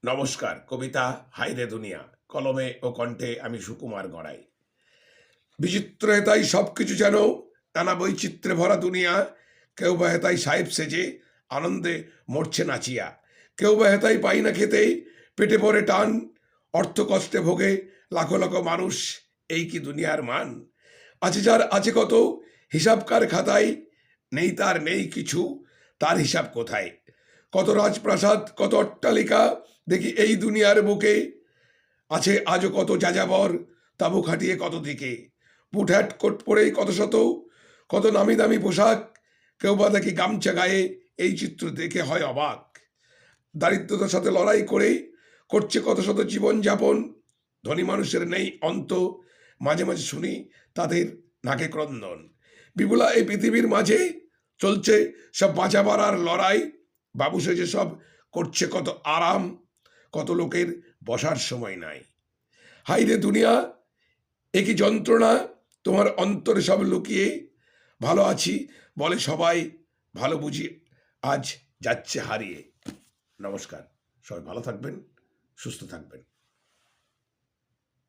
নমস্কার। কবিতা হায়রে দুনিয়া, কলমে ও কণ্ঠে আমি সুকুমার গড়াই। বিচিত্র হেতাই সব কিছু যেন নানা বৈচিত্র্যে ভরা দুনিয়া। কেউ বা হেতাই সাহেব সেজে আনন্দে মরছে নাচিয়া, কেউ বা হেতাই পাই না খেতে পেটে পড়ে টান। অর্থ কষ্টে ভোগে লাখো লাখো মানুষ, এই কি দুনিয়ার মান? আছে যার আছে কত হিসাবকার খাতায়, নেই তার নেই কিছু, তার হিসাব কোথায়? কত রাজপ্রাসাদ কত অট্টালিকা দেখি এই দুনিয়ার বুকে, আছে আজও কত যাযাবর তাবু খাটিয়ে কত দিকে। বুটহ্যাট কোট পরেই কত শত, কত নামি দামি পোশাক, কেউ বা দেখি গামছা গায়ে, এই চিত্র দেখে হয় অবাক। দারিদ্রতার সাথে লড়াই করে করছে কত শত জীবনযাপন, ধনী মানুষের নেই অন্ত, মাঝে মাঝে শুনি তাদের নাকে ক্রন্দন। বিপুলা এই পৃথিবীর মাঝে চলছে সব বাঁচাবার আর লড়াই, বাবু সেজে সব করছে কত আরাম, কত লোকের বসার সময় নাই। হাইরে দুনিয়া, একই যন্ত্রণা তোমার অন্তরে সব লুকিয়ে। ভালো আছি বলে সবাই, ভালো বুঝি আজ যাচ্ছে হারিয়ে। নমস্কার, সবাই ভালো থাকবেন, সুস্থ থাকবেন।